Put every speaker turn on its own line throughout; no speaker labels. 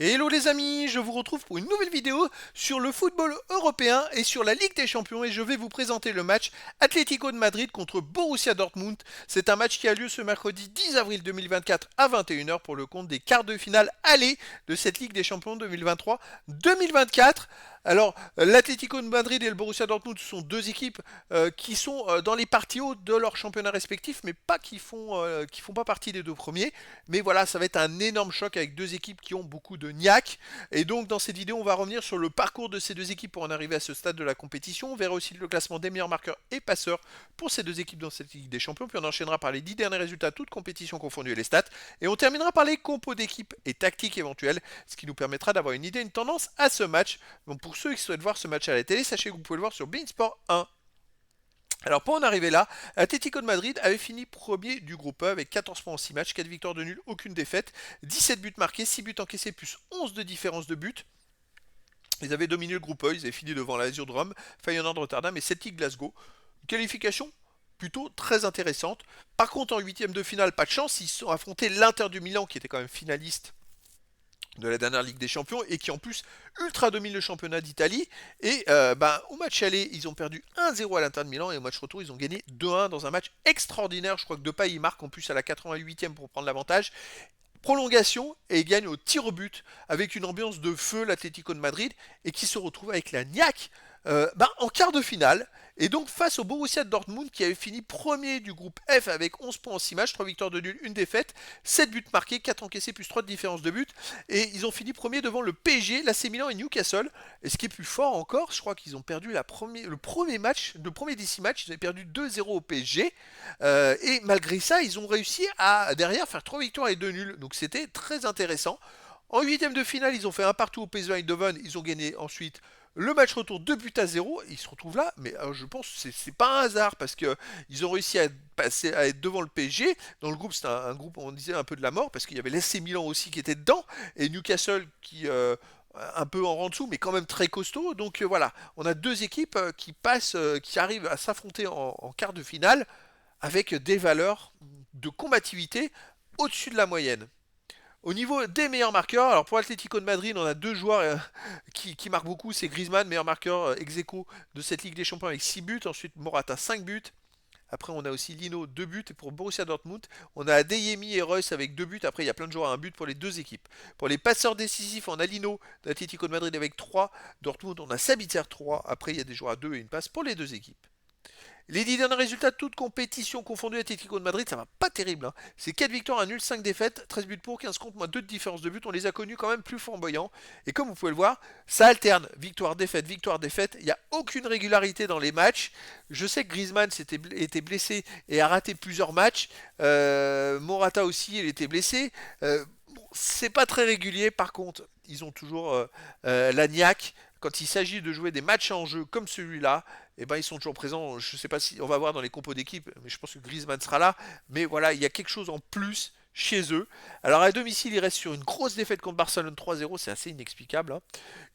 Hello les amis, je vous retrouve pour une nouvelle vidéo sur le football européen et sur la Ligue des Champions et je vais vous présenter le match Atlético de Madrid contre Borussia Dortmund. C'est un match qui a lieu ce mercredi 10 avril 2024 à 21h pour le compte des quarts de finale aller de cette Ligue des Champions 2023-2024. Alors, l'Atlético de Madrid et le Borussia Dortmund sont deux équipes qui sont dans les parties hautes de leur championnat respectif, mais pas qui font pas partie des deux premiers. Mais voilà, ça va être un énorme choc avec deux équipes qui ont beaucoup de niaque. Et donc, dans cette vidéo, on va revenir sur le parcours de ces deux équipes pour en arriver à ce stade de la compétition. On verra aussi le classement des meilleurs marqueurs et passeurs pour ces deux équipes dans cette Ligue des Champions. Puis on enchaînera par les 10 derniers résultats, toutes compétitions confondues et les stats. Et on terminera par les compos d'équipes et tactiques éventuelles, ce qui nous permettra d'avoir une idée, une tendance à ce match. Donc, pour ceux qui souhaitent voir ce match à la télé, sachez que vous pouvez le voir sur Beansport 1. Alors pour en arriver là, Atlético de Madrid avait fini premier du groupe E avec 14 points en 6 matchs, 4 victoires de nul, aucune défaite, 17 buts marqués, 6 buts encaissés plus 11 de différence de but. Ils avaient dominé le groupe E, ils avaient fini devant la Lazio de Rome, Feyenoord de Rotterdam et Celtic Glasgow. Une qualification plutôt très intéressante. Par contre en huitième de finale, pas de chance, ils se sont affrontés l'Inter du Milan qui était quand même finaliste de la dernière Ligue des Champions et qui en plus ultra domine le championnat d'Italie. Et au match aller, ils ont perdu 1-0 à l'Inter de Milan et au match retour, ils ont gagné 2-1 dans un match extraordinaire. Je crois que Depay il marque en plus à la 88e pour prendre l'avantage. Prolongation et il gagne au tir au but avec une ambiance de feu l'Atlético de Madrid et qui se retrouve avec la niaque en quart de finale et donc face au Borussia Dortmund qui avait fini premier du groupe F avec 11 points en 6 matchs, 3 victoires de nul, 1 défaite, 7 buts marqués, 4 encaissés plus 3 de différence de but et ils ont fini premier devant le PSG, l'AC Milan et Newcastle. Et ce qui est plus fort encore, je crois qu'ils ont perdu le premier match, le premier des 6 matchs, ils avaient perdu 2-0 au PSG et malgré ça ils ont réussi à derrière faire 3 victoires et 2 nuls, donc c'était très intéressant. En huitième de finale, ils ont fait un partout au PSV Eindhoven. Ils ont gagné ensuite le match retour 2 buts à 0. Ils se retrouvent là, mais je pense que c'est pas un hasard parce que ils ont réussi à passer à être devant le PSG. Dans le groupe, c'était un groupe, on disait un peu de la mort parce qu'il y avait l'AC Milan aussi qui était dedans et Newcastle qui un peu en dessous, mais quand même très costaud. Donc voilà, on a deux équipes qui passent, qui arrivent à s'affronter en quart de finale avec des valeurs de combativité au-dessus de la moyenne. Au niveau des meilleurs marqueurs, alors pour Atlético de Madrid, on a deux joueurs qui marquent beaucoup. C'est Griezmann, meilleur marqueur ex aequo de cette Ligue des Champions avec 6 buts. Ensuite Morata, 5 buts. Après, on a aussi Lino, 2 buts. Et pour Borussia Dortmund, on a Adeyemi et Reus avec 2 buts. Après, il y a plein de joueurs à un but pour les deux équipes. Pour les passeurs décisifs, on a Lino d'Atlético de Madrid avec 3. Dortmund, on a Sabitzer 3. Après, il y a des joueurs à 2 et une passe pour les deux équipes. Les 10 derniers résultats, toutes compétitions confondues, Atlético de Madrid, ça va pas terrible. Hein. C'est 4 victoires, à nul, 5 défaites, 13 buts pour, 15 contre, moins 2 de différence de but. On les a connus quand même plus flamboyants. Et comme vous pouvez le voir, ça alterne victoire, défaite, victoire, défaite. Il n'y a aucune régularité dans les matchs. Je sais que Griezmann était blessé et a raté plusieurs matchs. Morata aussi, il était blessé. C'est pas très régulier. Par contre, ils ont toujours la niaque. Quand il s'agit de jouer des matchs en jeu comme celui-là, eh ben, ils sont toujours présents. Je ne sais pas si on va voir dans les compos d'équipe, mais je pense que Griezmann sera là. Mais voilà, il y a quelque chose en plus chez eux. Alors à domicile, ils restent sur une grosse défaite contre Barcelone 3-0, c'est assez inexplicable. Hein.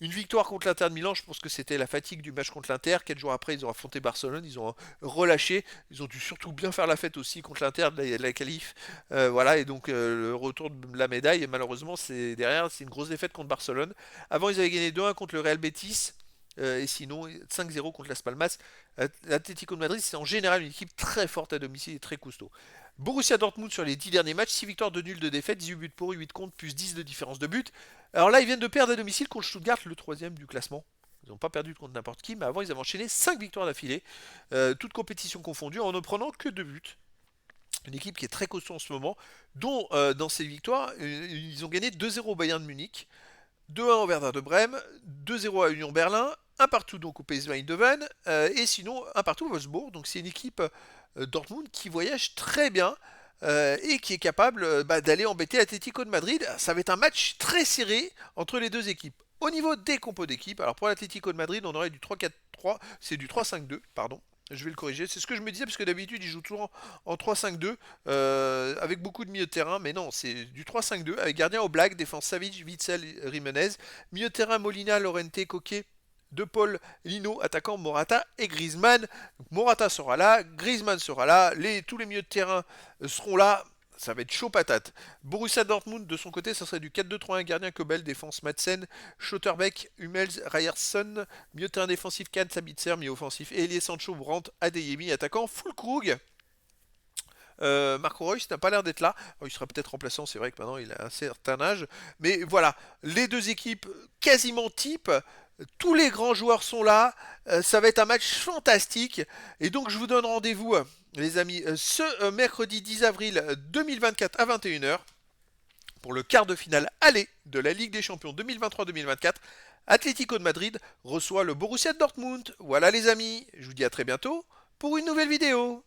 Une victoire contre l'Inter de Milan, je pense que c'était la fatigue du match contre l'Inter. 4 jours après, ils ont affronté Barcelone, ils ont relâché. Ils ont dû surtout bien faire la fête aussi contre l'Inter de la qualif. Voilà, et donc le retour de la médaille, et malheureusement, c'est derrière, c'est une grosse défaite contre Barcelone. Avant, ils avaient gagné 2-1 contre le Real Betis. Et sinon 5-0 contre Las Palmas. L'Atlético de Madrid, c'est en général une équipe très forte à domicile et très costaud. Borussia Dortmund sur les 10 derniers matchs, 6 victoires de nul de défaite, 18 buts pour, 8 contre, plus 10 de différence de but. Alors là, ils viennent de perdre à domicile contre Stuttgart, le troisième du classement. Ils n'ont pas perdu contre n'importe qui, mais avant, ils avaient enchaîné 5 victoires d'affilée, toutes compétitions confondues, en ne prenant que 2 buts. Une équipe qui est très costaud en ce moment, dont dans ces victoires, ils ont gagné 2-0 au Bayern de Munich, 2-1 au Werder de Brême, 2-0 à Union Berlin, un partout donc au PSV Eindhoven, et sinon un partout à Wolfsburg. Donc c'est une équipe Dortmund qui voyage très bien et qui est capable d'aller embêter l'Atlético de Madrid. Ça va être un match très serré entre les deux équipes. Au niveau des compos d'équipe, alors pour l'Atlético de Madrid, on aurait du 3-4-3, c'est du 3-5-2, pardon. Je vais le corriger. C'est ce que je me disais parce que d'habitude il joue toujours en 3-5-2 avec beaucoup de milieu de terrain. Mais non, c'est du 3-5-2 avec gardien au black, défense Savic, Witzel, Jimenez, milieu de terrain Molina, Lorente, Coquet, De Paul, Lino, attaquant Morata et Griezmann. Donc Morata sera là, Griezmann sera là, tous les milieux de terrain seront là. Ça va être chaud patate. Borussia Dortmund, de son côté, ça serait du 4-2-3-1, gardien Kobel, défense Madsen, Schotterbeck, Hummels, Ryerson, milieu de terrain défensif Kahn, Sabitzer, milieu offensif Elie Sancho, Brandt, Adeyemi, attaquant Füllkrug. Marco Reus n'a pas l'air d'être là. Oh, il sera peut-être remplaçant, c'est vrai que maintenant il a un certain âge. Mais voilà, les deux équipes quasiment type. Tous les grands joueurs sont là. Ça va être un match fantastique. Et donc je vous donne rendez-vous, les amis, ce mercredi 10 avril 2024 à 21h pour le quart de finale aller de la Ligue des Champions 2023-2024. Atlético de Madrid reçoit le Borussia Dortmund. Voilà les amis, je vous dis à très bientôt pour une nouvelle vidéo.